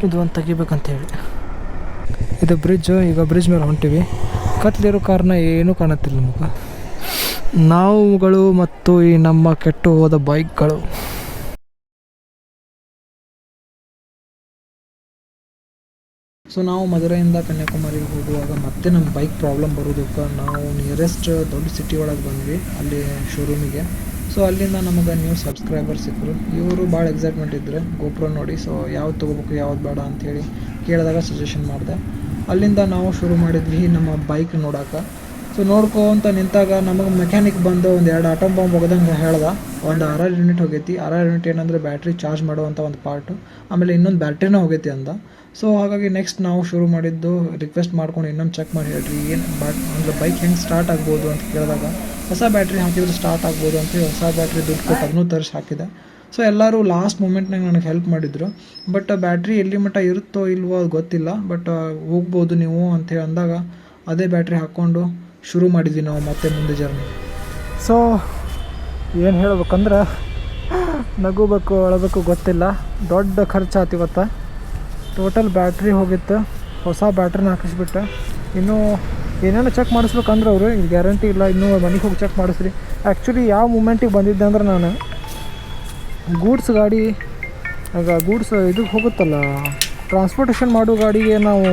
ಇದು ಒಂದು ತೆಗಿಬೇಕಂತೇಳಿ. ಇದು ಬ್ರಿಡ್ಜು. ಈಗ ಬ್ರಿಡ್ಜ್ ಮೇಲೆ ಹೊಂಟಿವಿ. ಕತ್ಲಿರೋ ಕಾರಣ ಏನೂ ಕಾಣುತ್ತಿಲ್ಲ ನಮಗೆ. ನಾವುಗಳು ಮತ್ತು ಈ ನಮ್ಮ ಕೆಟ್ಟು ಹೋದ ಬೈಕ್ಗಳು. ಸೊ ನಾವು ಮಧುರೈಯಿಂದ ಕನ್ಯಾಕುಮಾರಿಗೆ ಹೋಗುವಾಗ ಮತ್ತೆ ನಮ್ಮ ಬೈಕ್ ಪ್ರಾಬ್ಲಮ್ ಬರೋದಕ್ಕೆ ನಾವು ನಿಯರೆಸ್ಟ್ ದೊಡ್ಡ ಸಿಟಿ ಒಳಗೆ ಬಂದ್ವಿ, ಅಲ್ಲಿ ಶೋರೂಮಿಗೆ. ಸೊ ಅಲ್ಲಿಂದ ನಮಗೆ ನ್ಯೂ ಸಬ್ಸ್ಕ್ರೈಬರ್ ಸಿಕ್ಕರು. ಇವರು ಭಾಳ ಎಕ್ಸೈಟ್ಮೆಂಟ್ ಇದ್ದರು ಗೋಪ್ರೋ ನೋಡಿ. ಸೊ ಯಾವ್ದು ತೊಗೋಬೇಕು ಯಾವ್ದು ಬೇಡ ಅಂಥೇಳಿ ಕೇಳಿದಾಗ ಸಜೆಷನ್ ಮಾಡಿದೆ. ಅಲ್ಲಿಂದ ನಾವು ಶುರು ಮಾಡಿದ್ವಿ ನಮ್ಮ ಬೈಕ್ ನೋಡೋಕೆ. ಸೊ ನೋಡ್ಕೊಂತ ನಿಂತಾಗ ನಮಗೆ ಮೆಕ್ಯಾನಿಕ್ ಬಂದು ಒಂದು 2 ಆಟಮ್ ಬಾಂಬ್ ಒಗದಂಗೆ ಹೇಳ್ದೆ. ಒಂದು RR ಯೂನಿಟ್ ಹೋಗೈತಿ. RR ಯೂನಿಟ್ ಏನಂದರೆ ಬ್ಯಾಟ್ರಿ ಚಾರ್ಜ್ ಮಾಡುವಂಥ ಒಂದು ಪಾರ್ಟು, ಆಮೇಲೆ ಇನ್ನೊಂದು ಬ್ಯಾಟ್ರಿನೂ ಹೋಗೈತಿ ಅಂದ. ಸೊ ಹಾಗಾಗಿ ನೆಕ್ಸ್ಟ್ ನಾವು ಶುರು ಮಾಡಿದ್ದು ರಿಕ್ವೆಸ್ಟ್ ಮಾಡ್ಕೊಂಡು ಇನ್ನೊಂದು ಚೆಕ್ ಮಾಡಿ ಹೇಳ್ರಿ ಏನು ಅಂದರೆ ಬೈಕ್ ಹೆಂಗೆ ಸ್ಟಾರ್ಟ್ ಆಗ್ಬೋದು ಅಂತ ಕೇಳಿದಾಗ ಹೊಸ ಬ್ಯಾಟ್ರಿ ಹಾಕಿದ್ರೆ ಸ್ಟಾರ್ಟ್ ಆಗ್ಬೋದು ಅಂತೇಳಿ ಹೊಸ ಬ್ಯಾಟ್ರಿ ದುಡ್ಡು ಕೊಟ್ಟು ಅದನ್ನೂ ತರಿಸಿ ಹಾಕಿದೆ. ಸೊ ಎಲ್ಲರೂ ಲಾಸ್ಟ್ ಮೂಮೆಂಟ್ನಾಗ ನನಗೆ ಹೆಲ್ಪ್ ಮಾಡಿದರು. ಬಟ್ ಬ್ಯಾಟ್ರಿ ಎಲ್ಲಿ ಮಟ್ಟ ಇರುತ್ತೋ ಇಲ್ವೋ ಅದು ಗೊತ್ತಿಲ್ಲ, ಬಟ್ ಹೋಗ್ಬೋದು ನೀವು ಅಂಥೇಳಿ ಅಂದಾಗ ಅದೇ ಬ್ಯಾಟ್ರಿ ಹಾಕ್ಕೊಂಡು ಶುರು ಮಾಡಿದ್ವಿ ನಾವು ಮತ್ತೆ ಮುಂದೆ ಜರ್ನಿ. ಸೊ ಏನು ಹೇಳ್ಬೇಕಂದ್ರೆ ನಗೋಬೇಕು ಅಳಬೇಕು ಗೊತ್ತಿಲ್ಲ. ದೊಡ್ಡ ಖರ್ಚಾಯ್ತು ಇವತ್ತು. ಟೋಟಲ್ ಬ್ಯಾಟ್ರಿ ಹೋಗಿತ್ತು, ಹೊಸ ಬ್ಯಾಟ್ರಿನ ಹಾಕಿಸ್ಬಿಟ್ಟೆ. ಇನ್ನೂ ಏನೇನೋ ಚೆಕ್ ಮಾಡಿಸ್ಬೇಕಂದ್ರೆ ಅವರು ಇಲ್ಲಿ ಗ್ಯಾರಂಟಿ ಇಲ್ಲ, ಇನ್ನೂ ಮನೆಗೆ ಹೋಗಿ ಚೆಕ್ ಮಾಡಿಸ್ರಿ. ಆ್ಯಕ್ಚುಲಿ ಯಾವ ಮೂಮೆಂಟಿಗೆ ಬಂದಿದ್ದೆ ಅಂದ್ರೆ ನಾನು ಗೂಡ್ಸ್ ಗಾಡಿ, ಆಗ ಗೂಡ್ಸ್ ಇದಕ್ಕೆ ಹೋಗುತ್ತಲ್ಲ ಟ್ರಾನ್ಸ್ಪೋರ್ಟೇಷನ್ ಮಾಡೋ ಗಾಡಿಗೆ ನಾವು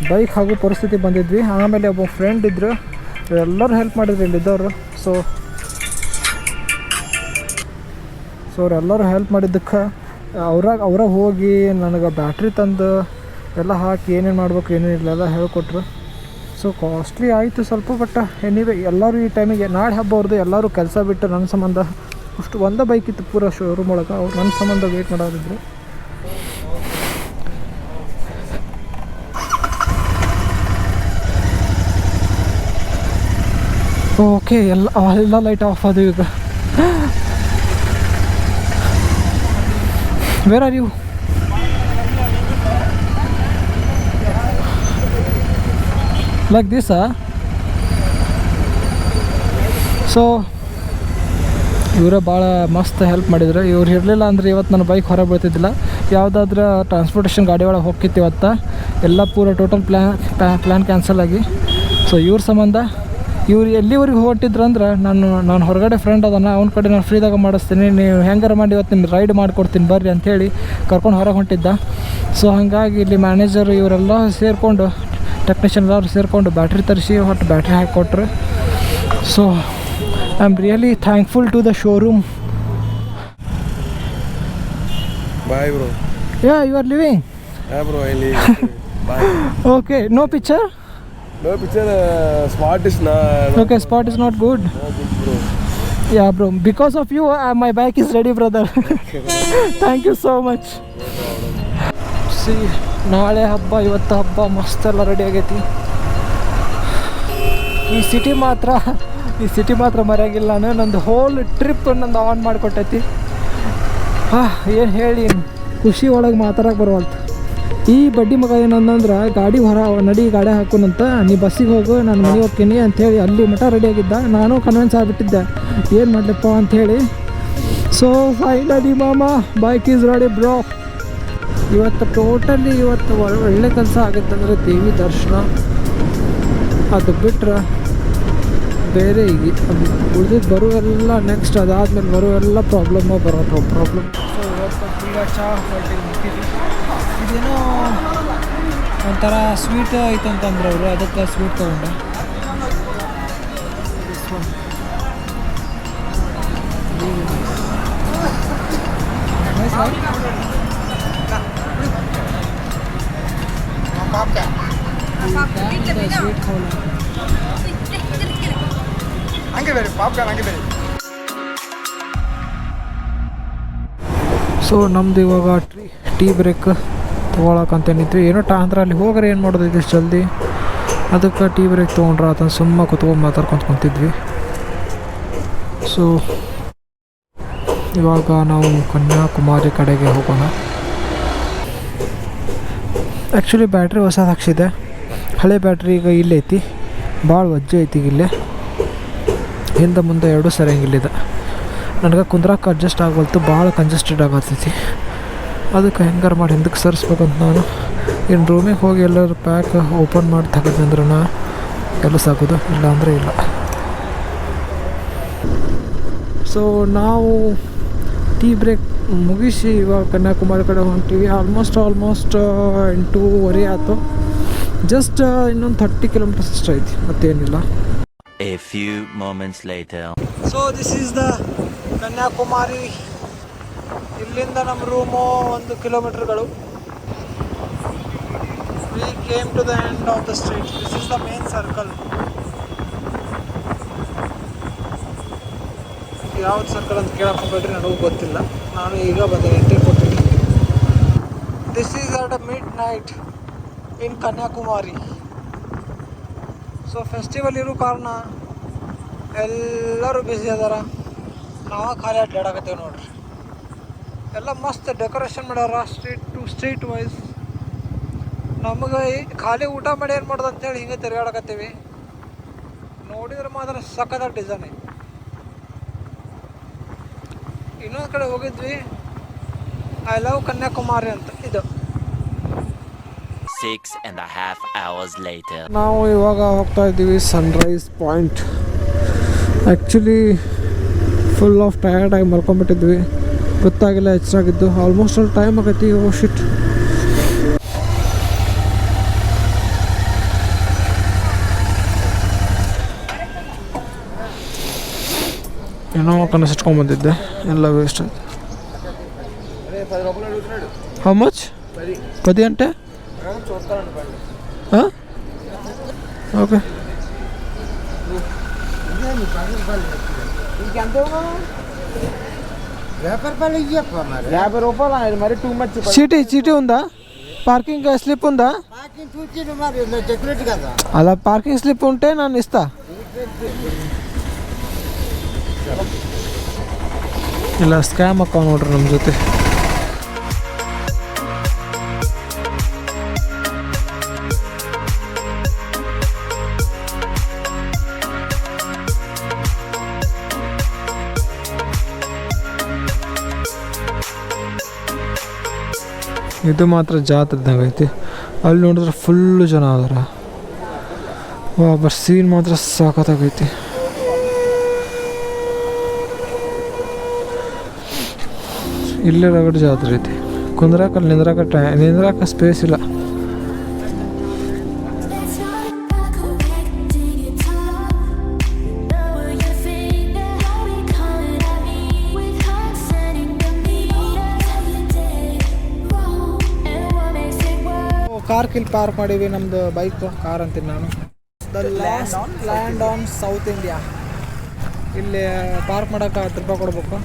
ಬೈಕ್ ಆಗೋ ಪರಿಸ್ಥಿತಿ ಬಂದಿದ್ವಿ. ಆಮೇಲೆ ಒಬ್ಬ ಫ್ರೆಂಡ್ ಇದ್ದರು, ಎಲ್ಲರೂ ಹೆಲ್ಪ್ ಮಾಡಿದ್ರು ಇಲ್ಲಿದ್ದವರು. ಸೊ ಅವರೆಲ್ಲರೂ ಹೆಲ್ಪ್ ಮಾಡಿದ್ದಕ್ಕೆ ಅವ್ರಾಗ ಹೋಗಿ ನನಗೆ ಬ್ಯಾಟ್ರಿ ತಂದು ಎಲ್ಲ ಹಾಕಿ ಏನೇನು ಮಾಡ್ಬೇಕು ಏನೇನಿಲ್ಲ ಎಲ್ಲ ಹೇಳ್ಕೊಟ್ರು. ಸೊ ಕಾಸ್ಟ್ಲಿ ಆಯಿತು ಸ್ವಲ್ಪ, ಬಟ್ ಎನಿವೆ ಎಲ್ಲರೂ ಈ ಟೈಮಿಗೆ ನಾಳೆ ಹಬ್ಬ ಅವ್ರದ್ದು ಎಲ್ಲರೂ ಕೆಲಸ ಬಿಟ್ಟು ನನ್ನ ಸಂಬಂಧ ಅಷ್ಟು ಒಂದೇ ಬೈಕ್ ಇತ್ತು ಪೂರ ಶೋರೂಮ್ ಒಳಗೆ. ಅವ್ರು ನನ್ನ ಸಂಬಂಧ ವೇಟ್ ಮಾಡೋದಿದ್ರು. ಓಕೆ, ಎಲ್ಲ ಲೈಟ್ ಆಫ್ ಆದವು ಈಗ. Where are you? Like this. So ಇವರೇ ಭಾಳ ಮಸ್ತ್ ಹೆಲ್ಪ್ ಮಾಡಿದ್ರು. ಇವ್ರು ಇರಲಿಲ್ಲ ಅಂದರೆ ಇವತ್ತು ನನ್ನ ಬೈಕ್ ಹೊರಗೆ ಬೀಳ್ತಿದ್ದಿಲ್ಲ. ಯಾವುದಾದ್ರೂ ಟ್ರಾನ್ಸ್ಪೋರ್ಟೇಷನ್ ಗಾಡಿ ಒಳಗೆ ಹೋಗ್ತಿತ್ತು ಇವತ್ತು. ಎಲ್ಲ ಪೂರ ಟೋಟಲ್ ಪ್ಲ್ಯಾನ್ ಕ್ಯಾನ್ಸಲ್ ಆಗಿ. ಸೊ ಇವ್ರ ಸಂಬಂಧ ಇವ್ರು ಎಲ್ಲಿವರೆಗೆ ಹೊರಟಿದ್ರು ಅಂದ್ರೆ ನಾನು ಹೊರಗಡೆ ಫ್ರೆಂಡ್ ಅದನ್ನು ಅವ್ನ ಕಡೆ ನಾನು ಫ್ರೀದಾಗ ಮಾಡಿಸ್ತೀನಿ, ನೀವು ಹೆಂಗಾರ ಮಾಡಿ ಇವತ್ತು ನಿಮ್ಗೆ ರೈಡ್ ಮಾಡಿಕೊಡ್ತೀನಿ ಬರ್ರಿ ಅಂಥೇಳಿ ಕರ್ಕೊಂಡು ಹೊರಗೆ ಹೊಂಟಿದ್ದ. ಸೊ ಹಾಗಾಗಿ ಇಲ್ಲಿ ಮ್ಯಾನೇಜರ್ ಇವರೆಲ್ಲ ಸೇರಿಕೊಂಡು ಟೆಕ್ನಿಷಿಯನ್ ಎಲ್ಲರೂ ಸೇರಿಕೊಂಡು ಬ್ಯಾಟ್ರಿ ತರಿಸಿ ಹೊಟ್ಟು ಬ್ಯಾಟ್ರಿ ಹಾಕಿಕೊಟ್ರು. So I am really thankful to the showroom. Bye bro. Yeah, you are leaving? Yeah bro, I leave. Bye. Okay, no picture? No picture, spot is not. Okay, spot is not good. No good bro. Yeah bro, because of you my bike is ready brother. Thank you so much. See, ನಾಳೆ ಹಬ್ಬ ಇವತ್ತು ಹಬ್ಬ ಮಸ್ತ್ ಎಲ್ಲ ready ಆಗೈತಿ. ಈ city ಮಾತ್ರ ಮರೆಯಾಗಿಲ್ಲ. ನಂದು ಹೋಲ್ ಟ್ರಿಪ್ ನಂದು ಆನ್ ಮಾಡಿಕೊಟ್ಟೈತಿ. ಏನು ಹೇಳಿ ಖುಷಿ ಒಳಗೆ ಮಾತಾಡಕ್ಕೆ ಬರುವಲ್ತು. ಈ ಬಡ್ಡಿ ಮಗ ಏನಂದ್ರೆ ಗಾಡಿ ಗಾಡಿ ಹಾಕೋನಂತ, ನೀ ಬಸ್ಸಿಗೆ ಹೋಗು ನಾನು ಮನೆಗೆ ಹೋಗ್ತೀನಿ ಅಂಥೇಳಿ ಅಲ್ಲಿ ಮಠ ರೆಡಿಯಾಗಿದ್ದ. ನಾನು ಕನ್ವಿನ್ಸ್ ಆಗಿಬಿಟ್ಟಿದ್ದೆ ಏನು ಮಾಡಲಪ್ಪ ಅಂಥೇಳಿ. ಸೊ ಫೈನಲಿ ಮಾಮ ಬೈಕ್ ಈಸ್ ರೆಡಿ ಬ್ರೋ. ಇವತ್ತು ಒಳ್ಳೆ ಕೆಲಸ ಆಗುತ್ತಂದ್ರೆ ದೇವಿ ದರ್ಶನ, ಅದು ಬಿಟ್ಟರೆ ಬೇರೆ ಈಗ ಉಳಿದಿದ್ದು ಬರುವೆಲ್ಲ ನೆಕ್ಸ್ಟ್ ಅದಾದಮೇಲೆ ಬರುವೆಲ್ಲ ಪ್ರಾಬ್ಲಮ್. ಸೊ ಇವತ್ತು ಈಗ ಚಹಾ ಪಾರ್ಟಿಗೆ ಮುಟ್ಟಿದ್ವಿ. ಇದೇನೋ ಒಂಥರ ಸ್ವೀಟ್ ಐತಂತಂದ್ರೆ ಅವರು, ಅದಕ್ಕೆ ಸ್ವೀಟ್ ತೊಗೊಂಡೆ. ಸ್ವೀಟ್ ಸೊ ನಮ್ದು ಇವಾಗ ಟೀ ಬ್ರೇಕ್ ತೊಗೊಳಕಂತೇನಿದ್ವಿ. ಏನೋ ಅಂದ್ರೆ ಅಲ್ಲಿ ಹೋಗ್ರೆ ಏನು ಮಾಡೋದು ಇದಿಷ್ಟು ಜಲ್ದಿ, ಅದಕ್ಕೆ ಟೀ ಬ್ರೇಕ್ ತೊಗೊಂಡ್ರೆ ಅದನ್ನು ಸುಮ್ಮ ಕುತ್ಕೊಂಡು ಮಾತಾಡ್ಕೊಂಡು ಕುಂತಿದ್ವಿ. ಸೊ ಇವಾಗ ನಾವು ಕನ್ಯಾಕುಮಾರಿ ಕಡೆಗೆ ಹೋಗೋಣ. ಆ್ಯಕ್ಚುಲಿ ಬ್ಯಾಟ್ರಿ ಹೊಸದು ಹಾಕ್ಸಿದೆ, ಹಳೆ ಬ್ಯಾಟ್ರಿ ಈಗ ಇಲ್ಲೈತಿ, ಭಾಳ ವಜ್ಜೆ ಐತಿ ಇಲ್ಲೇ, ಹಿಂದೆ ಮುಂದೆ ಎರಡೂ ಸರಿಯಂಗಿಲ್ಲಿದೆ. ನನಗೆ ಕುಂದ್ರಕ್ಕೆ ಅಡ್ಜಸ್ಟ್ ಆಗವಲ್ತು, ಭಾಳ ಕಂಜೆಸ್ಟೆಡ್ ಆಗತ್ತೈತಿ. ಅದಕ್ಕೆ ಹೆಂಗಾರು ಮಾಡಿ ಹಿಂದಕ್ಕೆ ಸರಿಸ್ಬೇಕಂತ ನಾನು ಇನ್ನು ರೂಮಿಗೆ ಹೋಗಿ ಎಲ್ಲರೂ ಪ್ಯಾಕ್ ಓಪನ್ ಮಾಡಿ ತೆಗೆದಂದ್ರೆ ಎಲ್ಲ ಸಾಕೋದು, ಇಲ್ಲ ಅಂದರೆ ಇಲ್ಲ. ಸೊ ನಾವು ಟೀ ಬ್ರೇಕ್ ಮುಗಿಸಿ ಇವಾಗ ಕನ್ಯಾಕುಮಾರಿ ಕಡೆ ಹೊಂಟೀವಿ. ಆಲ್ಮೋಸ್ಟ್ 8:30 ಆಯಿತು. ಜಸ್ಟ್ ಇನ್ನೊಂದು 30 ಕಿಲೋಮೀಟರ್ಸ್ ಅಷ್ಟು ಐತಿ, ಮತ್ತೇನಿಲ್ಲ. A few moments later. So this is the Kanyakumari. ಇಲ್ಲಿಂದ ನಮ್ಮ room 1 ಕಿಲೋಮೀಟರ್ಗಳು. We came to the end of the street. This is the main circle. ಯಾವ್ದು ಸರ್ಕಲ್ ಅಂತ ಕೇಳಕ್ಕೆ ಹೋಗ್ಬೇಡ್ರಿ, ನನಗೂ ಗೊತ್ತಿಲ್ಲ. ನಾನು ಈಗ ಬಂದೆ, ಎಂಟ್ರಿ ಕೊಟ್ಟಿನಿ. This is at mid night in Kanyakumari. So festival ಇರೋ ಕಾರಣ ಎಲ್ಲರೂ ಬ್ಯುಸಿ ಅದಾರ, ನಾವು ಖಾಲಿ ಅಡ್ಡಾಡಕತ್ತೇವೆ ನೋಡ್ರಿ. ಎಲ್ಲ ಮಸ್ತ್ ಡೆಕೋರೇಷನ್ ಮಾಡ್ಯಾರ ಸ್ಟ್ರೀಟ್ ವೈಸ್. ನಮಗೆ ಖಾಲಿ ಊಟ ಮಾಡಿ ಏನು ಮಾಡೋದು ಅಂತೇಳಿ ಹಿಂಗೆ ತಿರುಗಾಡಕತ್ತೀವಿ. ನೋಡಿದ್ರೆ ಮಾತ್ರ ಸಖತ್ ಡಿಸೈನ್ ಐತಿ. ಇನ್ನೊಂದು ಕಡೆ ಹೋಗಿದ್ವಿ, ಐ ಲವ್ ಕನ್ಯಾಕುಮಾರಿ ಅಂತ. ಇದು 6.5 hours later. ನಾವು ಇವಾಗ ಹೋಗ್ತಾ ಇದ್ದೀವಿ sunrise point. Actually full of ಟಯರ್ಡಾಗಿ ಮಲ್ಕೊಂಡ್ಬಿಟ್ಟಿದ್ವಿ, ಗೊತ್ತಾಗಿಲ್ಲ ಹೆಚ್ಚಾಗಿದ್ದು. ಆಲ್ಮೋಸ್ಟ್ ಅಲ್ಲಿ ಟೈಮ್ ಆಗೈತಿ. ಓ ಶಿಟ್. ಏನೋ ಕನಸಿಟ್ಕೊಂಡ್ಬಂದಿದ್ದೆ, ಎಲ್ಲ ವೇಸ್ಟ್ ಆಯ್ತು. How much? 10 ಗಂಟೆ? ಹಾಂ, ఓకే. చీటీ ఉందా? పార్కింగ్ స్లిప్ ఉందా? అలా పార్కింగ్ స్లిప్ ఉంటే నన్ను ఇస్తా. ಇಲ್ಲ ಸ್ಕ್ಯಾಮ್ ಅಕ್ಕ ನೋಡ್ರಿ ನಮ್ಮ ಜೊತೆ. ಇದು ಮಾತ್ರ ಜಾತ್ರೆದಂಗೆ ಐತಿ. ಅಲ್ಲಿ ನೋಡಿದ್ರೆ ಫುಲ್ಲು ಜನ ಅದಾರ. ಬಟ್ ಸೀನ್ ಮಾತ್ರ ಸಾಕತ್ತಾಗೈತಿ. ಇಲ್ಲೇ ರಗಡ್ ಜಾತ್ರೆ ಐತಿ. ಕುಂದ್ರಾಕಲ್ಲಿ ನಿಂದ್ರಾಕ ಸ್ಪೇಸ್ ಇಲ್ಲ. ಕಾರ್ ಕಿಲ್ ಪಾರ್ಕ್ ಮಾಡೀವಿ. ನಮ್ಮದು ಬೈಕ್ ಕಾರ್ ಅಂತೀನಿ ನಾನು. Land on south India. ಇಲ್ಲಿ ಪಾರ್ಕ್ ಮಾಡೋಕೆ 10 ರೂಪಾಯಿ ಕೊಡ್ಬೇಕು.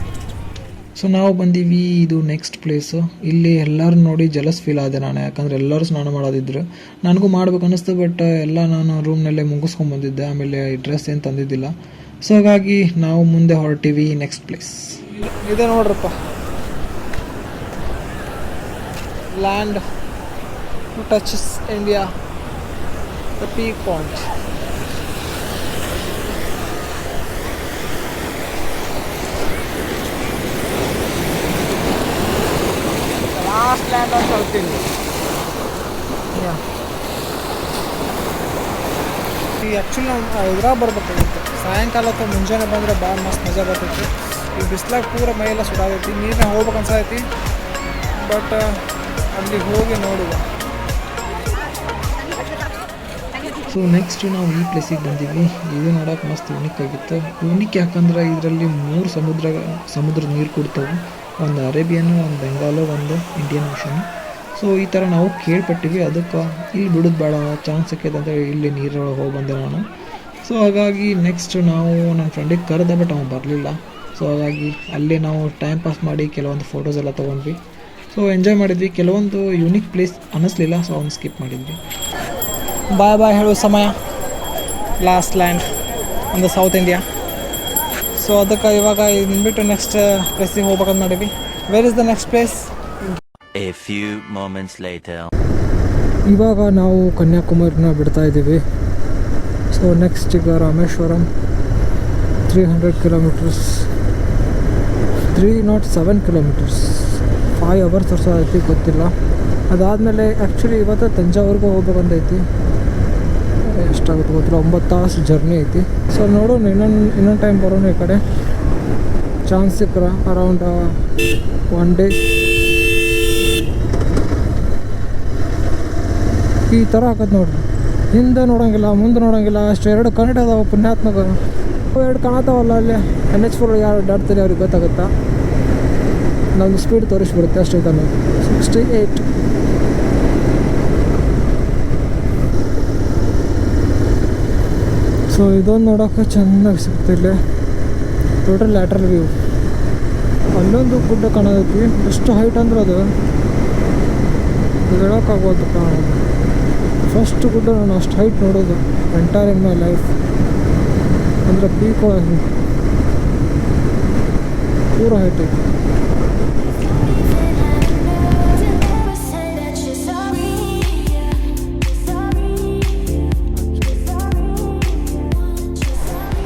ಸೊ ನಾವು ಬಂದೀವಿ. ಇದು ನೆಕ್ಸ್ಟ್ ಪ್ಲೇಸು. ಇಲ್ಲಿ ಎಲ್ಲರೂ ನೋಡಿ ಜಲಸ್ ಫೀಲ್ ಆದೆ ನಾನು, ಯಾಕಂದರೆ ಎಲ್ಲರೂ ಸ್ನಾನ ಮಾಡೋದಿದ್ರು. ನನಗೂ ಮಾಡ್ಬೇಕು ಅನ್ನಿಸ್ತು, ಬಟ್ ಎಲ್ಲ ನಾನು ರೂಮ್ನಲ್ಲೇ ಮುಗಿಸ್ಕೊಂಡ್ಬಂದಿದ್ದೆ. ಆಮೇಲೆ ಡ್ರೆಸ್ ಏನು ತಂದಿದ್ದಿಲ್ಲ. ಸೊ ಹಾಗಾಗಿ ನಾವು ಮುಂದೆ ಹೊರಟೀವಿ ನೆಕ್ಸ್ಟ್ ಪ್ಲೇಸ್. ಇದೆ ನೋಡ್ರಪ್ಪ, land to touches India, the peak point. Last land ಅಂತ ಹೇಳ್ತೀನಿ. ಈ ಆ್ಯಕ್ಚುಲಿ ನಾವು ಇದ್ರಾಗ ಬರ್ಬೇಕಾಗಿತ್ತು, ಸಾಯಂಕಾಲ ಅಥವಾ ಮುಂಜಾನೆ ಬಂದರೆ ಭಾಳ ಮಸ್ತ್ ಮಜಾ ಬರ್ತೈತಿ. ಈ ಬಿಸ್ಲಾಗ ಪೂರ ಮೈಯೆಲ್ಲ ಸುಡಾದೈತಿ. ನೀರನ್ನ ಹೋಗ್ಬೇಕು ಅನ್ಸೈತಿ, ಬಟ್ ಅಲ್ಲಿ ಹೋಗಿ ನೋಡುವ. ಸೊ ನೆಕ್ಸ್ಟ್ ನಾವು ಈ ಪ್ಲೇಸಿಗೆ ಬಂದೀವಿ. ಇದು ನೋಡೋಕೆ ಮಸ್ತ್ ಯೂನಿಕ್ ಆಗಿತ್ತು. ಯೂನಿಕ್ ಯಾಕಂದ್ರೆ ಇದರಲ್ಲಿ 3 ಸಮುದ್ರ ನೀರು ಕೊಡ್ತವೆ. ಒಂದು ಅರೇಬಿಯನ್, ಒಂದು ಬೆಂಗಾಲು, ಒಂದು ಇಂಡಿಯನ್ ಓಷನ್. ಸೊ ಈ ಥರ ನಾವು ಕೇಳ್ಪಟ್ಟಿವಿ. ಅದಕ್ಕೆ ಇಲ್ಲಿ ಬಿಡೋದು ಬೇಡ, ಚಾನ್ಸ್ ಸಿಕ್ಕಿದೆ ಅಂತೇಳಿ ಇಲ್ಲಿ ನೀರೊಳಗೆ ಹೋಗಿ ಬಂದೆ ನಾನು. ಸೊ ಹಾಗಾಗಿ ನೆಕ್ಸ್ಟ್ ನಾವು ನನ್ನ ಫ್ರೆಂಡಿಗೆ ಕರೆದೆ, ಬಟ್ ಅವ್ನು ಬರಲಿಲ್ಲ. ಸೊ ಹಾಗಾಗಿ ಅಲ್ಲೇ ನಾವು ಟೈಮ್ ಪಾಸ್ ಮಾಡಿ ಕೆಲವೊಂದು ಫೋಟೋಸ್ ಎಲ್ಲ ತೊಗೊಂಡ್ವಿ. ಸೊ ಎಂಜಾಯ್ ಮಾಡಿದ್ವಿ. ಕೆಲವೊಂದು ಯೂನಿಕ್ ಪ್ಲೇಸ್ ಅನ್ನಿಸ್ಲಿಲ್ಲ, ಸೊ ಅವ್ನು ಸ್ಕಿಪ್ ಮಾಡಿದ್ವಿ. ಬಾಯ್ ಬಾಯ್ ಹೇಳುವ ಸಮಯ. ಲಾಸ್ಟ್ ಲ್ಯಾಂಡ್ ಒಂದು ಸೌತ್ ಇಂಡಿಯಾ. ಸೊ ಅದಕ್ಕೆ ಇವಾಗ ಬಿಟ್ಟು ನೆಕ್ಸ್ಟ್ ಪ್ಲೇಸಿಗೆ ಹೋಗ್ಬೇಕಂತ ಮಾಡೀವಿ. Where is the next place? A few moments later. ಇವಾಗ ನಾವು ಕನ್ಯಾಕುಮಾರಿನ ಬಿಡ್ತಾ ಇದ್ದೀವಿ. ಸೊ ನೆಕ್ಸ್ಟ್ ಈಗ ರಾಮೇಶ್ವರಂ 300 ಕಿಲೋಮೀಟರ್ಸ್. 307 ಕಿಲೋಮೀಟರ್ಸ್, 5 ಅವರ್ಸ್ ತೋರಿಸೋದೈತಿ, ಗೊತ್ತಿಲ್ಲ. ಅದಾದಮೇಲೆ ಆ್ಯಕ್ಚುಲಿ ಇವತ್ತು ತಂಜಾವೂರಿಗೆ ಹೋಗ್ಬೇಕಂತೈತಿ. ಎಷ್ಟಾಗುತ್ತೆ ಗೊತ್ತಿಲ್ಲ, 9 ತಾಸು ಜರ್ನಿ ಐತಿ. ಸೊ ನೋಡೋಣ, ಇನ್ನೊಂದು ಟೈಮ್ ಬರೋಣ ಈ ಕಡೆ. ಚಾನ್ಸ್ ಸಿಕ್ಕರ ಅರೌಂಡ್ 1 ಡೇ ಈ ಥರ ಹಾಕತ್ತೆ ನೋಡ್ರಿ. ಹಿಂದೆ ನೋಡೋಂಗಿಲ್ಲ, ಮುಂದೆ ನೋಡೋಂಗಿಲ್ಲ, ಅಷ್ಟು 2 ಕನ್ನಡ ಅದಾವೆ ಪುಣ್ಯಾತ್ಮಕ. 2 ಕಾಣತಾವಲ್ಲ ಅಲ್ಲಿ. NH4 ಯಾರು ಅಡ್ಡಾಡ್ತಾರೆ ಅವ್ರಿಗೆ ಗೊತ್ತಾಗುತ್ತಾ. ನಮ್ಮದು ಸ್ಪೀಡ್ ತೋರಿಸ್ಬಿಡುತ್ತೆ ಅಷ್ಟೇ. ತಾನು 68. ಸೊ ಇದೊಂದು ನೋಡೋಕೆ ಚೆನ್ನಾಗಿ ಸಿಗ್ತಿಲ್ಲ. Total lateral view. ಅಲ್ಲೊಂದು ಗುಡ್ಡ ಕಾಣೋದೈತಿ. ಎಷ್ಟು ಹೈಟ್ ಅಂದ್ರೆ ಅದು ಹೇಳೋಕ್ಕಾಗೋದು ಕಾಣೋದು. ಫಸ್ಟ್ ಗುಡ್ಡ ನಾನು ಅಷ್ಟು ಹೈಟ್ ನೋಡೋದು ಎಂಟೈರ್ ಇನ್ ಮೈ ಲೈಫ್. ಅಂದರೆ ಪೀಕ್ ಒಳಗೆ ಪೂರ ಹೈಟ್ ಐತಿ.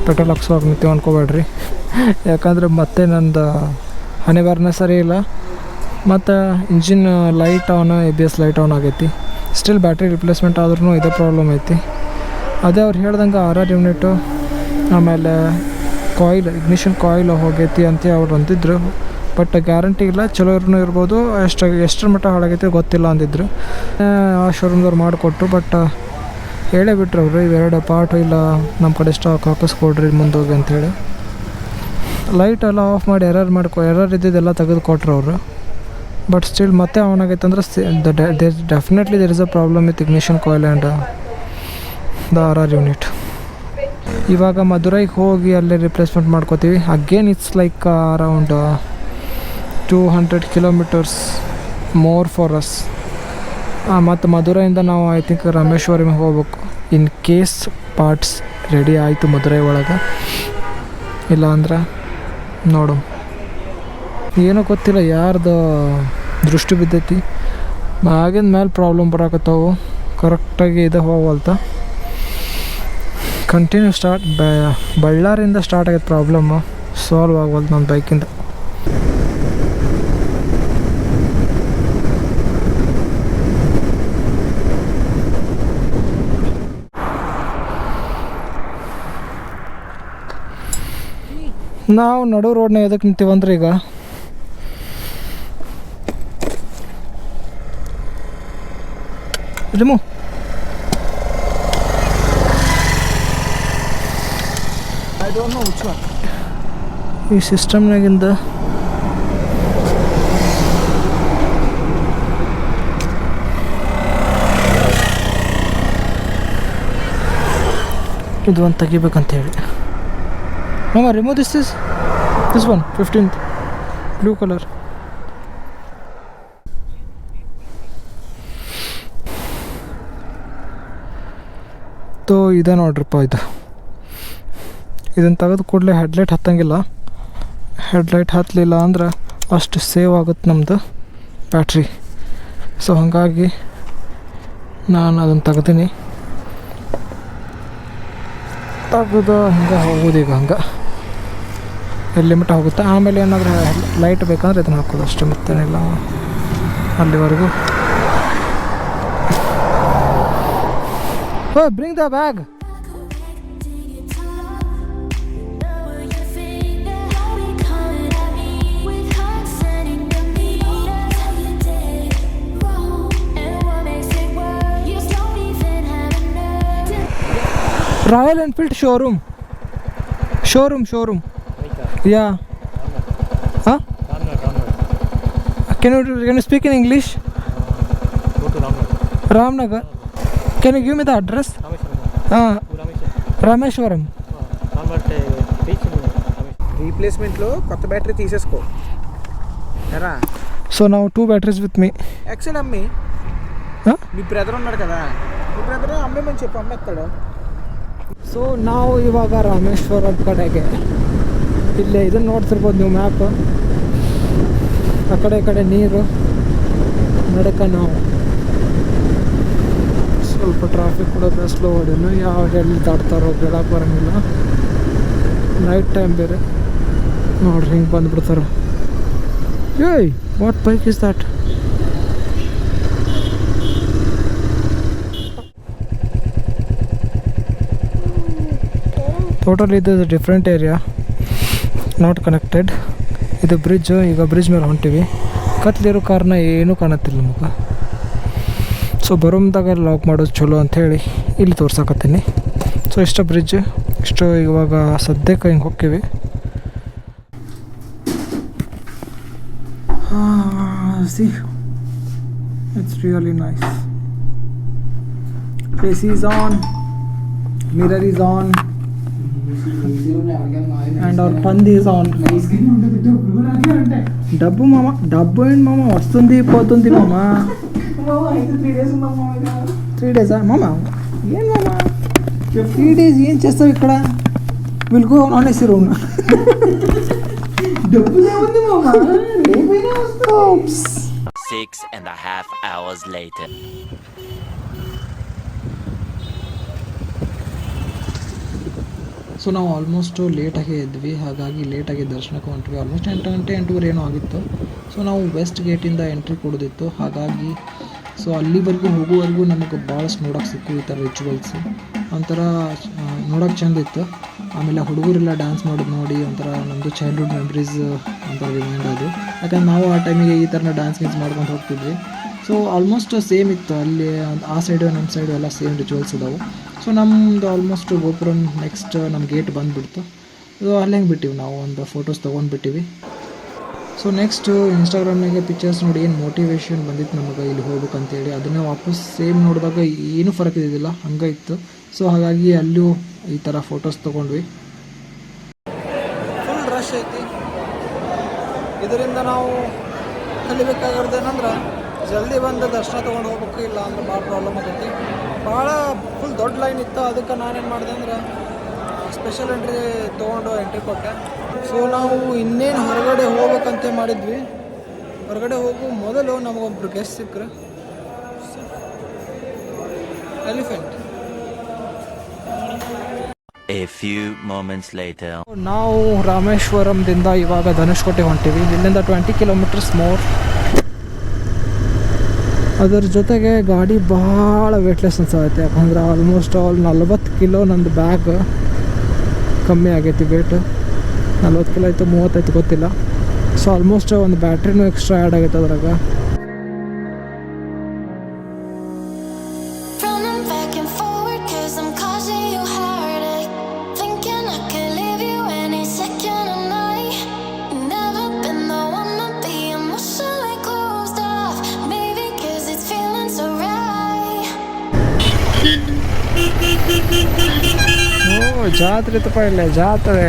ಪೆಟ್ರೋಲ್ ಹಾಕ್ಸೋಕೆ ನಿಂತೀವಿ ಅನ್ಕೋಬೇಡ್ರಿ, ಯಾಕಂದ್ರೆ ಮತ್ತೆ ನಂದು ಹಣೆಬರನೇ ಸರಿ ಇಲ್ಲ. ಮತ್ತು engine light on, ABS light on ಆಗೈತಿ. ಸ್ಟಿಲ್ ಬ್ಯಾಟ್ರಿ ರಿಪ್ಲೇಸ್ಮೆಂಟ್ ಆದ್ರೂ ಇದೇ ಪ್ರಾಬ್ಲಮ್ ಐತಿ. ಅದೇ ಅವ್ರು ಹೇಳ್ದಂಗೆ RR ಯೂನಿಟು, ಆಮೇಲೆ ಇಗ್ನಿಷನ್ ಕಾಯಿಲ್ ಹೋಗೈತಿ ಅಂತ ಅವ್ರು ಅಂತಿದ್ರು. ಬಟ್ ಗ್ಯಾರಂಟಿ ಇಲ್ಲ, ಚಲೋ ಇರ್ಬೋದು. ಎಷ್ಟರ ಮಟ್ಟ ಹಾಳಾಗೈತಿ ಗೊತ್ತಿಲ್ಲ ಅಂದಿದ್ರು. ಆ ಶೋರೂಮ್ದವ್ರು ಮಾಡಿಕೊಟ್ರು. ಬಟ್ ಹೇಳೇ ಬಿಟ್ರು ಅವರು, ಇವೆರಡು ಪಾರ್ಟು ಇಲ್ಲ ನಮ್ಮ ಕಡೆ ಸ್ಟಾಕ್ ಹಾಕಿಸ್ಕೊಡ್ರಿ ಮುಂದೋಗಿ ಅಂಥೇಳಿ. ಲೈಟ್ ಎಲ್ಲ ಆಫ್ ಮಾಡಿ ಎರರ್ ಇದ್ದಿದ್ದೆಲ್ಲ ತೆಗೆದು ಕೊಟ್ರು ಅವರು. ಬಟ್ ಸ್ಟಿಲ್ ಮತ್ತೆ ಆನ್ ಆಗೈತೆ ಅಂದ್ರೆ definitely there is a problem with ignition coil and the RR unit. ಇವಾಗ ಮಧುರೈಗೆ ಹೋಗಿ ಅಲ್ಲೇ ರಿಪ್ಲೇಸ್ಮೆಂಟ್ ಮಾಡ್ಕೋತೀವಿ. Again it's like around 200 kilometers more for us. ಮತ್ತು ಮಧುರೈಯಿಂದ ನಾವು ಐ ಥಿಂಕ್ ರಾಮೇಶ್ವರಮಿಗೆ ಹೋಗ್ಬೇಕು. ಇನ್ ಕೇಸ್ ಪಾರ್ಟ್ಸ್ ರೆಡಿ ಆಯಿತು ಮಧುರೈ ಒಳಗೆ. ಇಲ್ಲ ಅಂದ್ರೆ ನೋಡು, ಏನೋ ಗೊತ್ತಿಲ್ಲ ಯಾರ್ದು ದೃಷ್ಟಿ ಬಿದ್ದೈತಿ. ಆಗಿನ ಮೇಲೆ ಪ್ರಾಬ್ಲಮ್ ಬರಾಕತ್ತಾವು, ಕರೆಕ್ಟಾಗಿ ಇದು ಹೋಗಲ್ತ. ಕಂಟಿನ್ಯೂ ಬಳ್ಳಾರಿಯಿಂದ ಸ್ಟಾರ್ಟ್ ಆಗೈತೆ ಪ್ರಾಬ್ಲಮ್ಮು, ಸಾಲ್ವ್ ಆಗವಲ್ದು ನನ್ನ ಬೈಕಿಂದ. ನಾವು ನಡು ರೋಡ್ನ ಎದಕ್ಕೆ ನಿಂತೀವಂದ್ರೆ ಈಗ ರಿಮು ಈ ಸಿಸ್ಟಮ್ನಾಗಿಂದ ಇದು ಒಂದು ತೆಗಿಬೇಕಂತೇಳಿ. Mama, remove this one, 15th, blue color. ತೋ ಇದೆ ನೋಡ್ರಪ್ಪ, ಇದನ್ನು ತೆಗೆದು ಕೂಡಲೇ ಹೆಡ್ಲೈಟ್ ಹತ್ತಂಗಿಲ್ಲ. ಹೆಡ್ಲೈಟ್ ಹತ್ತಲಿಲ್ಲ ಅಂದ್ರೆ ಅಷ್ಟು ಸೇವ್ ಆಗುತ್ತೆ ನಮ್ಮದು ಬ್ಯಾಟ್ರಿ. ಸೊ ಹಾಗಾಗಿ ನಾನು ಅದನ್ನು ತೆಗ್ದೀನಿ. ತೆಗೆದು ಹಂಗೆ ಹೋಗೋದು ಈಗ. ಹಂಗೆ ಎಲ್ಲಿ ಮಟ್ಟ ಹೋಗುತ್ತೆ. ಆಮೇಲೆ ಏನಾದರೂ ಲೈಟ್ ಬೇಕಂದ್ರೆ ಇದನ್ನು ಹಾಕೋದು ಅಷ್ಟೇ, ಮತ್ತೇನಿಲ್ಲ ಅಲ್ಲಿವರೆಗೂ. Oh bring the bag. Royal Enfield showroom. Yeah. Huh? Can you speak in English? Go to Ramnagar. Can you give me the address? Rameshwaram. రీప్లేస్మెంట్లో కొత్త బ్యాటరీ తీసేసుకో ఎరా. So now 2 batteries with me. XL అమ్మి. మీ brother ఉన్నాడు కదా, మీ brother అమ్మేమని చెప్పి అమ్మేస్తాడు. So ನಾವು ಇವಾಗ ರಾಮೇಶ್ವರಂ ಕಡೆಗೆ, ಇಲ್ಲೇ ಇದನ್ನು ನೋಡ್ತಿರ್ಬೋದು ನೀವು ಮ್ಯಾಪ್. ಆ ಕಡೆ ಈ ಕಡೆ ನೀರು ನಡಕ ನಾವು ಸ್ವಲ್ಪ ಟ್ರಾಫಿಕ್ ಕೂಡ ಸ್ಲೋ ಹೊಡೀನು. ಯಾವ ಎಲ್ಲಿ ದಾಟ್ತಾರೋ ಹೇಳಕ್ಕೆ ಬರೋಂಗಿಲ್ಲ. ನೈಟ್ ಟೈಮ್ ಬೇರೆ ನೋಡ್ರಿ, ಹಿಂಗೆ ಬಂದುಬಿಡ್ತಾರೆ Hey, what bike is that? Totally this is a different area, not connected. ಇದು ಬ್ರಿಡ್ಜ್. ಈಗ ಬ್ರಿಡ್ಜ್ ಮೇಲೆ ಹೊಂಟಿವಿ. ಕತ್ಲಿರೋ ಕಾರಣ ಏನೂ ಕಾಣತ್ತಿಲ್ಲ ನಮಗೆ. ಸೊ ಬರೋಮ್ದಾಗ ಲಾಕ್ ಮಾಡೋದು ಚಲೋ ಅಂಥೇಳಿ ಇಲ್ಲಿ ತೋರ್ಸಕತ್ತೀನಿ. ಸೊ ಇಷ್ಟು ಬ್ರಿಡ್ಜ್, ಇಷ್ಟು ಇವಾಗ ಸದ್ಯಕ್ಕೆ ಹಿಂಗೆ ಹೋಗ್ತೀವಿ. See, it's really nice. AC is on, mirror is on, and our pand is on. డబ్బు మామ, డబ్బు ఏంటి మామ, వస్తుంది పోతుంది మామ. 3 days మామ, ఏం మామ 3 days ఏం చేస్తావు ఇక్కడ? Will go on AC room. డబ్బు ఏముంది మామ, రేపైనా వస్తావు. 6.5 hours later. ಸೊ ನಾವು ಆಲ್ಮೋಸ್ಟು ಲೇಟಾಗಿ ಎದ್ವಿ, ಹಾಗಾಗಿ ಲೇಟಾಗಿ ದರ್ಶನಕ್ಕೆ ಹೊಂಟ್ವಿ. ಆಲ್ಮೋಸ್ಟ್ 8 ಗಂಟೆ 8:30 ಏನೋ ಆಗಿತ್ತು. ಸೊ ನಾವು ವೆಸ್ಟ್ ಗೇಟಿಂದ ಎಂಟ್ರಿ ಕೊಡೋದಿತ್ತು, ಹಾಗಾಗಿ ಸೊ ಅಲ್ಲಿವರೆಗೂ ಹೋಗುವವರೆಗೂ ನಮಗೆ ಭಾಳಷ್ಟು ನೋಡೋಕೆ ಸಿಕ್ಕು ಈ ಥರ ರಿಚುವಲ್ಸು. ಒಂಥರ ನೋಡೋಕೆ ಚೆಂದ ಇತ್ತು. ಆಮೇಲೆ ಹುಡುಗರೆಲ್ಲ ಡ್ಯಾನ್ಸ್ ಮಾಡೋದು ನೋಡಿ ಒಂಥರ ನಮ್ಮದು ಚೈಲ್ಡ್ಹುಡ್ ಮೆಮ್ರೀಸ್ ಒಂಥರ ರಿಮೈಂಡ್ ಅದು. ಯಾಕಂದ್ರೆ ನಾವು ಆ ಟೈಮಿಗೆ ಈ ಥರನ ಡ್ಯಾನ್ಸ್ ಮಾಡ್ಕೊಂಡು ಹೋಗ್ತಿದ್ವಿ. ಸೊ ಆಲ್ಮೋಸ್ಟ್ ಸೇಮ್ ಇತ್ತು ಅಲ್ಲಿ, ಆ ಸೈಡು ನಮ್ಮ ಸೈಡು ಎಲ್ಲ ಸೇಮ್ ರಿಚುವಲ್ಸ್ ಇದಾವೆ. ಸೊ ನಮ್ಮದು ಆಲ್ಮೋಸ್ಟ್ ಗೋಪುರಂ ನೆಕ್ಸ್ಟ್ ನಮ್ಮ ಗೇಟ್ ಬಂದುಬಿಡ್ತು. ಸೊ ಅಲ್ಲಿ ಹೆಂಗೆ ಬಿಟ್ಟಿವಿ ನಾವು ಒಂದು ಫೋಟೋಸ್ ತೊಗೊಂಡ್ಬಿಟ್ಟಿವಿ. ಸೊ ನೆಕ್ಸ್ಟು ಇನ್ಸ್ಟಾಗ್ರಾಮ್ನಾಗೆ ಪಿಕ್ಚರ್ಸ್ ನೋಡಿ ಏನು ಮೋಟಿವೇಶನ್ ಬಂದಿತ್ತು ನಮಗೆ ಇಲ್ಲಿ ಹೋಗ್ಬೇಕಂತೇಳಿ, ಅದನ್ನೇ ವಾಪಸ್ ಸೇಮ್ ನೋಡಿದಾಗ ಏನೂ ಫರಕ್ ಇದ್ದಿದ್ದಿಲ್ಲ, ಹಂಗೆ ಇತ್ತು. ಸೊ ಹಾಗಾಗಿ ಅಲ್ಲೂ ಈ ಥರ ಫೋಟೋಸ್ ತೊಗೊಂಡ್ವಿ. ಫುಲ್ ರಶ್ ಐತಿ. ಇದರಿಂದ ನಾವು ಕಲಿಬೇಕಾಗಿರೋದೇನಂದ್ರೆ ಜಲ್ದಿ ಬಂದು ದರ್ಶನ ತೊಗೊಂಡು ಹೋಗ್ಬೇಕು, ಇಲ್ಲ ಅಂದ್ರೆ ಭಾಳ ಪ್ರಾಬ್ಲಮ್ ಆಗೈತಿ. ಭಾಳ ಫುಲ್ ದೊಡ್ಡ ಲೈನ್ ಇತ್ತು. ಅದಕ್ಕೆ ನಾನೇನು ಮಾಡಿದೆ ಅಂದ್ರೆ ಸ್ಪೆಷಲ್ ಎಂಟ್ರಿ ತೊಗೊಂಡು ಎಂಟ್ರಿ ಕೊಟ್ಟೆ. ಸೊ ನಾವು ಇನ್ನೇನು ಹೊರಗಡೆ ಹೋಗ್ಬೇಕಂತ ಮಾಡಿದ್ವಿ. ಹೊರಗಡೆ ಹೋಗೋ ಮೊದಲು ನಮಗೊಬ್ಬರು ಗೆಸ್ಟ್ ಸಿಕ್ಕರು, elephant. A few moments later. ನಾವು ರಾಮೇಶ್ವರಂದಿಂದ ಇವಾಗ ಧನುಷ್ಕೋಟೆ ಹೊಂಟೀವಿ. ಇಲ್ಲಿಂದ 20 kilometers ಮೋರ್. ಅದರ ಜೊತೆಗೆ ಗಾಡಿ ಭಾಳ ವೇಟ್ಲೆಸ್ ಅನ್ಸತ್ತೆ, ಯಾಕಂದ್ರೆ ಆಲ್ಮೋಸ್ಟ್ 40 ಕಿಲೋ ನಂದು ಬ್ಯಾಗ್ ಕಮ್ಮಿ ಆಗೈತಿ ವೇಟ್. 40 ಕಿಲೋ ಆಯಿತು 30 ಆಯ್ತು ಗೊತ್ತಿಲ್ಲ. ಸೊ ಆಲ್ಮೋಸ್ಟ್ ಒಂದು ಬ್ಯಾಟ್ರಿನೂ ಎಕ್ಸ್ಟ್ರಾ ಆ್ಯಡ್ ಆಗೈತೆ ಅದ್ರಾಗ. ಓ ಜಾತ್ರೆ ತಪ್ಪ, ಇಲ್ಲ ಜಾತ್ರೆ.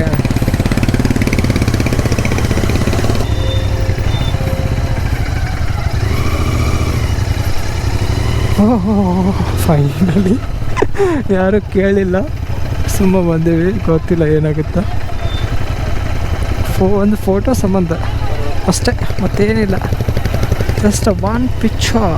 ಫೈನಲಿ ಯಾರು ಕೇಳಿಲ್ಲ, ಸುಮ್ಮ ಬಂದೀವಿ. ಗೊತ್ತಿಲ್ಲ ಏನಾಗುತ್ತಾ, ಒಂದು ಫೋಟೋ ಸಂಬಂಧ ಅಷ್ಟೇ, ಮತ್ತೇನಿಲ್ಲ. Just one picture.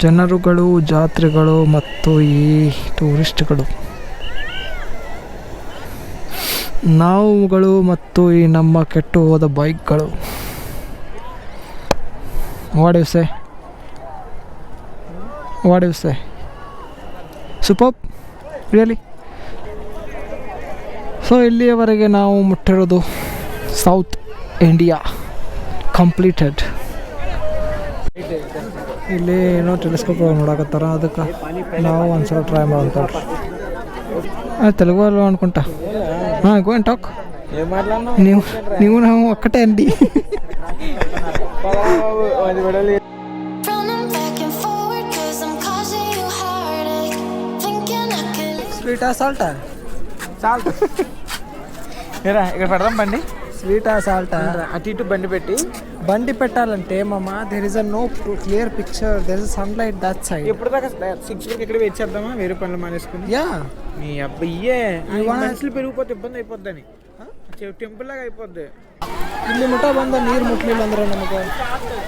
ಜನರುಗಳು, ಜಾತ್ರೆಗಳು ಮತ್ತು ಈ ಟೂರಿಸ್ಟ್ಗಳು, ನಾವುಗಳು ಮತ್ತು ಈ ನಮ್ಮ ಕೆಟ್ಟು ಹೋದ ಬೈಕ್ಗಳು. What you say super really. So ಇಲ್ಲಿಯವರೆಗೆ ನಾವು ಮುಟ್ಟಿರೋದು ಸೌತ್ ಇಂಡಿಯಾ ಕಂಪ್ಲೀಟೆಡ್. ಇಲ್ಲಿ ಏನೋ ಟೆಲಿಸ್ಕೋಪ್ ನೋಡಕತ್ತಾರ, ಅದಕ್ಕೆ ನಾವು ಒಂದ್ಸಲ ಟ್ರೈ ಮಾಡೋಂಥವ್ರಿ. ತೆಲುಗು ಅಲ್ವ ಅನ್ಕೊಂಟ. ಹಾಂ ಗೋ ಆ್ಯಂಡ್ ಟಾಕ್. ನೀವು ನಾವು ಒಕ್ಕಟೆ ಅಂಡಿ. ಸ್ವೀಟಾ ಸಾಲ್ಟಾ? సాల్ట్ ఏరా ఇక్కడ పెడదాం బండి. స్వీటా సాల్టా? అటు ఇటు బండి పెట్టి బండి పెట్టాలంటే మామ there is a no clear picture, there is sunlight that side. ఎప్పుడు దాకా 6 వరకు ఇక్కడ వెయిట్ చేద్దామా, వేరే పనులు మానేసుకుని? యా నీ అబ్బాయే మనుషులు పెరిగిపోతే ఇబ్బంది అయిపోద్దని, ಟೆಂಪಲ್ ಆಗಿ అయిపోద్ది. ಇಲ್ಲಿ ಮುಟ ಬಂದ ನೀರು ಮುಟ್ಲಿಲ್ಲ ಅಂದ್ರೆ ನಮಗೆ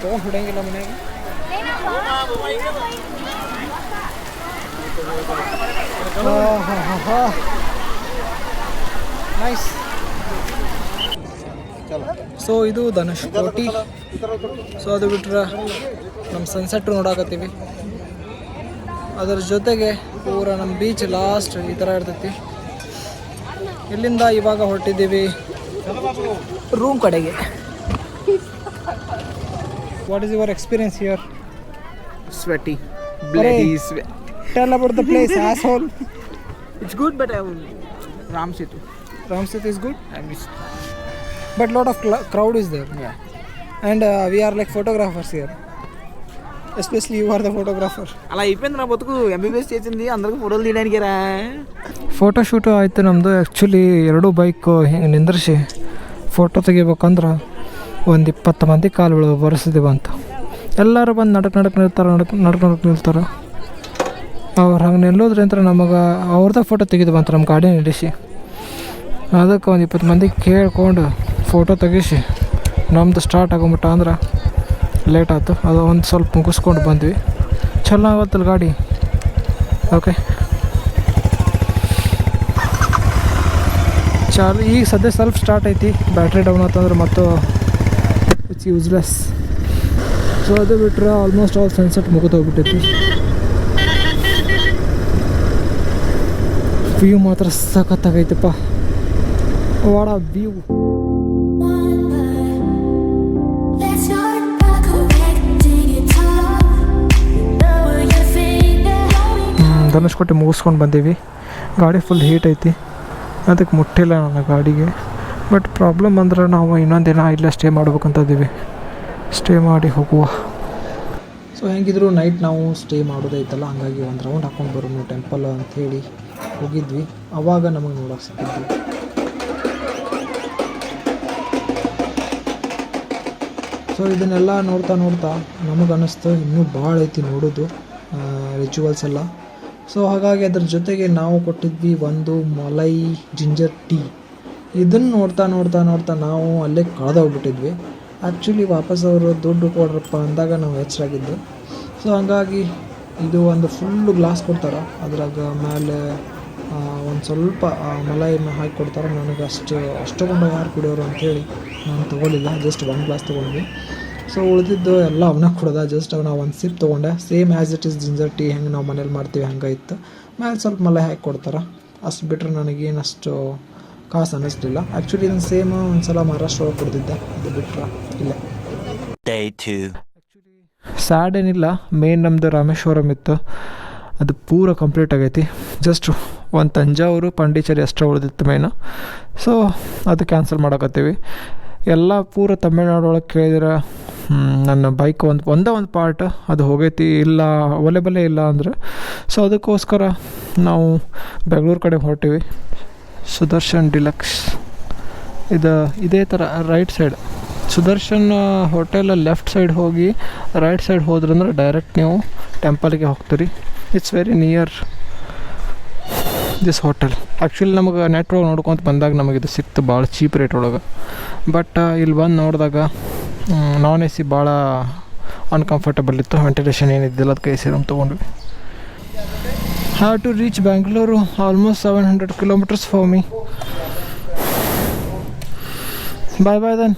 ತೊಗೊಂಡು ಹೊಡೆಯಂಗಿಲ್ಲ ಮನೆಗೆ. ನೈಸ್. ಸೊ ಇದು ಧನುಷ್ಕೋಟಿ. ಸೊ ಅದು ಬಿಟ್ರೆ ನಮ್ಮ ಸನ್ಸೆಟ್ ನೋಡಾಕತ್ತೀವಿ. ಅದರ ಜೊತೆಗೆ ಪೂರ ನಮ್ಮ ಬೀಚ್ ಲಾಸ್ಟ್ ಈ ಥರ ಇರ್ತೈತಿ. ಇಲ್ಲಿಂದ ಇವಾಗ ಹೊರಟಿದ್ದೀವಿ ರೂಮ್ ಕಡೆಗೆ. What is your experience here? Sweaty. Bloody sweat. Tell about the place, asshole. It's good, but Ram Setu. Ram Setu is good, I missed. but lot of crowd is there. Yeah. And we are like photographers here. Especially you are the photographer. అలా అయిపోయింది నా బతుకు. MBBS చేసింది అందరికి ఫోటోలు తీయడానికి రా. Photo shoot ಆಯಿತು ನಮ್ಮದು. ಆ್ಯಕ್ಚುಲಿ 2 ಬೈಕು ಹಿಂಗೆ ನಿಂದ್ರಿಸಿ ಫೋಟೋ ತೆಗಿಬೇಕಂದ್ರೆ ಒಂದು 20 ಮಂದಿ ಕಾಲು ಬೀಳೋ ಪರಿಸ್ಥಿತಿ ಬಂತು. ಎಲ್ಲರೂ ಬಂದು ನಡಕ್ ನಿಲ್ತಾರೆ. ಅವ್ರು ಹಂಗೆ ನಿಲ್ಲೋದ್ರಿಂದ ನಮಗೆ ಅವ್ರದ್ದು ಫೋಟೋ ತೆಗೆದು ಬಂತು ನಮ್ಮ ಗಾಡಿ ನಿಲ್ಲಿಸಿ. ಅದಕ್ಕೆ ಒಂದು 20 ಮಂದಿ ಕೇಳ್ಕೊಂಡು ಫೋಟೋ ತೆಗಿಸಿ ನಮ್ಮದು ಸ್ಟಾರ್ಟ್ ಆಗೋಬಿಟ್ಟ ಅಂದ್ರೆ ಲೇಟ್ ಆಯ್ತು. ಅದು ಒಂದು ಸ್ವಲ್ಪ ಮುಗಿಸ್ಕೊಂಡು ಬಂದ್ವಿ. ಚಲೋ ಆಗುತ್ತಲ್ಲ ಗಾಡಿ. ಓಕೆ, ಈಗ ಸದ್ಯ ಸ್ವಲ್ಪ ಸ್ಟಾರ್ಟ್ ಐತಿ. ಬ್ಯಾಟ್ರಿ ಡೌನ್ ಆತಂದ್ರೆ ಮತ್ತು ಇಟ್ಸ್ ಯೂಸ್ಲೆಸ್. ಸೊ ಅದು ಬಿಟ್ಟರೆ ಆಲ್ಮೋಸ್ಟ್ ಆಲ್ ಸನ್ಸೆಟ್ ಮುಗಿದೋಗ್ಬಿಟ್ಟೈತಿ. ವ್ಯೂ ಮಾತ್ರ ಸಖತ್ತಾಗೈತಪ್ಪ. ವಾಡ ವ್ಯೂ. ಧನುಷ್ಕೋಟಿ ಮುಗಿಸ್ಕೊಂಡು ಬಂದೀವಿ. ಗಾಡಿ ಫುಲ್ ಹೀಟ್ ಐತಿ, ಅದಕ್ಕೆ ಮುಟ್ಟಿಲ್ಲ ನನ್ನ ಗಾಡಿಗೆ. ಬಟ್ ಪ್ರಾಬ್ಲಮ್ ಅಂದ್ರೆ ನಾವು ಇನ್ನೊಂದು ದಿನ ಇಲ್ಲೇ ಸ್ಟೇ ಮಾಡ್ಬೇಕಂತಿದ್ದೀವಿ. ಸ್ಟೇ ಮಾಡಿ ಹೋಗುವ. ಸೊ ಹೆಂಗಿದ್ರು ನೈಟ್ ನಾವು ಸ್ಟೇ ಮಾಡೋದೈತಲ್ಲ, ಹಂಗಾಗಿ ಒಂದು ರೌಂಡ್ ಹಾಕೊಂಡು ಬರೋಣ ಟೆಂಪಲ್ ಅಂಥೇಳಿ ಹೋಗಿದ್ವಿ. ಆವಾಗ ನಮಗೆ ನೋಡೋಕೆ ಸಿಕ್ಕಿದ್ವಿ. ಸೊ ಇದನ್ನೆಲ್ಲ ನೋಡ್ತಾ ನಮಗೆ ಅನ್ನಿಸ್ತು ಇನ್ನೂ ಭಾಳ ಐತಿ ನೋಡೋದು ರಿಚುವಲ್ಸ್ ಎಲ್ಲ. ಸೊ ಹಾಗಾಗಿ ಅದ್ರ ಜೊತೆಗೆ ನಾವು ಕೊಟ್ಟಿದ್ವಿ ಒಂದು ಮಲೈ ಜಿಂಜರ್ ಟೀ. ಇದನ್ನು ನೋಡ್ತಾ ನಾವು ಅಲ್ಲೇ ಕಳೆದೋಗ್ಬಿಟ್ಟಿದ್ವಿ. ಆ್ಯಕ್ಚುಲಿ ವಾಪಸ್ ಅವರು ದುಡ್ಡು ಕೊಡ್ರಪ್ಪ ಅಂದಾಗ ನಾವು ಎಚ್ಚರಾಗಿದ್ದು. ಸೊ ಹಂಗಾಗಿ ಇದು ಒಂದು ಫುಲ್ಲು ಗ್ಲಾಸ್ ಕೊಡ್ತಾರೆ. ಅದ್ರಾಗ ಮೇಲೆ ಒಂದು ಸ್ವಲ್ಪ ಮಲೈ ಹಾಕಿ ಕೊಡ್ತಾರೆ. ನನಗೆ ಅಷ್ಟೊಂದು ಯಾರು ಕುಡಿಯೋರು ಅಂಥೇಳಿ ನಾನು ತೊಗೊಳ್ಳಿಲ್ಲ. ಜಸ್ಟ್ 1 ಗ್ಲಾಸ್ ತೊಗೊಂಡ್ವಿ. ಸೊ ಉಳಿದಿದ್ದು ಎಲ್ಲ ಅವನ ಕೊಡೋದ. ಜಸ್ಟ್ ನಾವು ಒಂದು ಸಿಪ್ ತೊಗೊಂಡೆ. Same as it is ginger tea ಹೆಂಗೆ ನಾವು ಮನೇಲಿ ಮಾಡ್ತೀವಿ ಹಂಗೆ ಇತ್ತು. ಮೇಲೆ ಸ್ವಲ್ಪ ಮಲೈ ಹಾಕಿ ಕೊಡ್ತಾರೆ. ಅಷ್ಟು ಬಿಟ್ಟರೆ ನನಗೇನಷ್ಟು ಕಾಸು ಅನ್ನಿಸ್ಲಿಲ್ಲ. ಆ್ಯಕ್ಚುಲಿ ಇದನ್ನು ಸೇಮ್ ಒಂದು ಸಲ ಮಹಾರಾಷ್ಟ್ರ ಒಳಗೆ ಕೊಡ್ತಿದ್ದೆ. ಅದು ಬಿಟ್ಟರೆ ಇಲ್ಲ. Day 2. ಸ್ಯಾಡ್ ಏನಿಲ್ಲ. ಮೇನ್ ನಮ್ಮದು ರಾಮೇಶ್ವರಂ ಇತ್ತು, ಅದು ಪೂರ ಕಂಪ್ಲೀಟ್ ಆಗೈತಿ. ಜಸ್ಟ್ ಒಂದು ತಂಜಾವೂರು ಪಾಂಡಿಚೇರಿ ಅಷ್ಟೇ ಉಳಿದಿತ್ತು ಮೇನು. ಸೊ ಅದು ಕ್ಯಾನ್ಸಲ್ ಮಾಡಕತ್ತೀವಿ. ಎಲ್ಲ ಪೂರ ತಮಿಳ್ನಾಡು ಒಳಗೆ ಕೇಳಿದ್ರೆ ನನ್ನ ಬೈಕ್ ಒಂದೇ ಒಂದು ಪಾರ್ಟ್ ಅದು ಹೋಗೈತಿ, ಇಲ್ಲ ಅವೈಲೇಬಲೇ ಇಲ್ಲ ಅಂದರೆ. ಸೊ ಅದಕ್ಕೋಸ್ಕರ ನಾವು ಬೆಂಗಳೂರು ಕಡೆ ಹೊರಟಿವಿ. ಸುದರ್ಶನ್ ಡಿಲಕ್ಸ್ ಇದೇ ಥರ right side Sudarshan hotel left side ಹೋಗಿ ರೈಟ್ ಸೈಡ್ ಹೋದ್ರಂದ್ರೆ ಡೈರೆಕ್ಟ್ ನೀವು ಟೆಂಪಲ್ಗೆ ಹೋಗ್ತೀರಿ. It's very near this hotel. Actually ನಮಗೆ ನೆಟ್ ಒಳಗೆ ನೋಡ್ಕೊತ ಬಂದಾಗ ನಮಗಿದು ಸಿಕ್ತು ಭಾಳ ಚೀಪ್ ರೇಟ್ ಒಳಗೆ. ಬಟ್ ಇಲ್ಲಿ ಬಂದು ನೋಡಿದಾಗ ನಾನ್ AC ಭಾಳ ಅನ್ಕಂಫರ್ಟಬಲ್ ಇತ್ತು. ವೆಂಟಿಲೇಷನ್ ಏನಿದ್ದಿಲ್ಲ, ಅದಕ್ಕೆ AC ರೂಮ್ ತೊಗೊಂಡ್ವಿ. Have to reach Bangalore almost 700 kilometers for me. Bye then.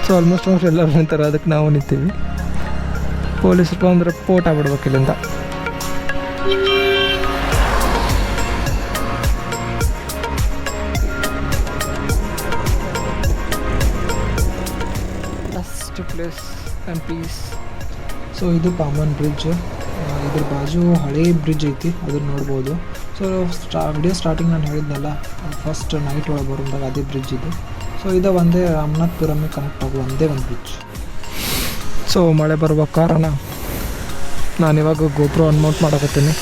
So almost ಎಲ್ಲರೂ ನಿಂತಾರೆ, ಅದಕ್ಕೆ ನಾವು ನಿಂತೀವಿ. ಪೊಲೀಸರು ಬಂದರೆ ಪೋಟ್ ಆಗ್ಬಿಡ್ಬೇಕು ಇಲ್ಲಿಂದ. Best place and peace. So ಇದು ಪಾಮನ್ ಬ್ರಿಡ್ಜ್. ಇದ್ರ ಬಾಜು ಹಳೇ ಬ್ರಿಡ್ಜ್ ಐತಿ, ಅದನ್ನು ನೋಡ್ಬೋದು. ಸೊ ವಿಡಿಯೋ ಸ್ಟಾರ್ಟಿಂಗ್ ನಾನು ಹೇಳಿದ್ನಲ್ಲ, ಫಸ್ಟ್ ನೈಟ್ ಒಳಗೆ ಬರೋದಾಗ ಅದೇ ಬ್ರಿಡ್ಜ್ ಇದು. ಸೊ ಇದು ಒಂದೇ ರಾಮನಾಥ್ಪುರಮ್ಗೆ ಕನೆಕ್ಟ್ ಆಗೋ ಒಂದೇ ಒಂದು ಬ್ರಿಡ್ಜ್. ಸೊ ಮಳೆ ಬರುವ ಕಾರಣ ನಾನಿವಾಗ ಗೋಪ್ರೋ ಅನ್ಮೌಂಟ್ ಮಾಡಕತ್ತೀನಿ.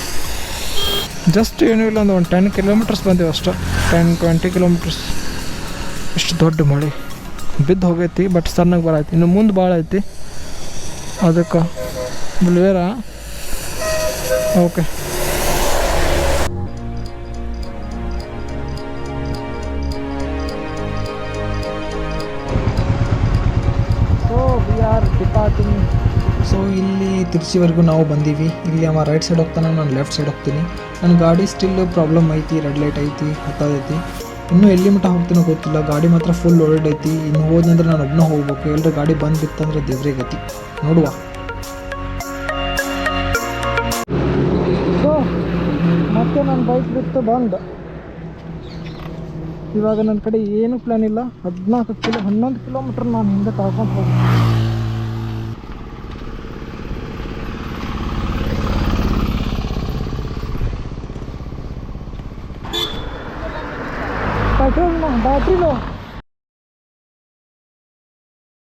ಜಸ್ಟ್ ಏನೂ ಇಲ್ಲ, ಒಂದು 10 kilometers ಬಂದೀವಿ ಅಷ್ಟೇ. 10-20 kilometers. ಇಷ್ಟು ದೊಡ್ಡ ಮಳೆ ಬಿದ್ದು ಹೋಗೈತಿ, ಬಟ್ ಸಣ್ಣಗೆ ಬರೈತಿ. ಇನ್ನು ಮುಂದೆ ಭಾಳ ಐತಿ, ಅದಕ್ಕೆ ಬುಲ್ವೇರ. ಓಕೆ, ತಿರ್ಚಿವರೆಗೂ ನಾವು ಬಂದೀವಿ. ಇಲ್ಲಿ ಅವ ರೈಟ್ ಸೈಡ್ ಹೋಗ್ತಾನೆ, ನಾನು ಲೆಫ್ಟ್ ಸೈಡ್ ಹೋಗ್ತೀನಿ. ನನ್ನ ಗಾಡಿ ಸ್ಟಿಲ್ ಪ್ರಾಬ್ಲಮ್ ಐತಿ, ರೆಡ್ ಲೈಟ್ ಐತಿ, ಹತ್ತದೈತಿ. ಇನ್ನೂ ಎಲ್ಲಿ ಮಟ್ಟ ಹೋಗ್ತೀನೋ ಗೊತ್ತಿಲ್ಲ. ಗಾಡಿ ಮಾತ್ರ ಫುಲ್ ಲೋಡೆಡ್ ಐತಿ. ಇನ್ನು ಹೋದಂದ್ರೆ ನಾನು ಒಬ್ಬನೇ ಹೋಗ್ಬೇಕು. ಎಲ್ಲರೂ ಗಾಡಿ ಬಂದು ಬಿತ್ತಂದ್ರೆ ದೇವ್ರೇ ಗತಿ. ನೋಡುವ. ಸೊ ಮತ್ತೆ ನನ್ನ ಬೈಕ್ ಬಿಟ್ಟು ಬಂದು ಇವಾಗ ನನ್ನ ಕಡೆ ಏನು ಪ್ಲ್ಯಾನ್ ಇಲ್ಲ. 11 ಕಿಲೋಮೀಟ್ರ್ ನಾನು ಹಿಂದೆ ತಳ್ಕೊಂಡು ಹೋಗ್ತೀನಿ. पेट्रोल ना बैटरी लो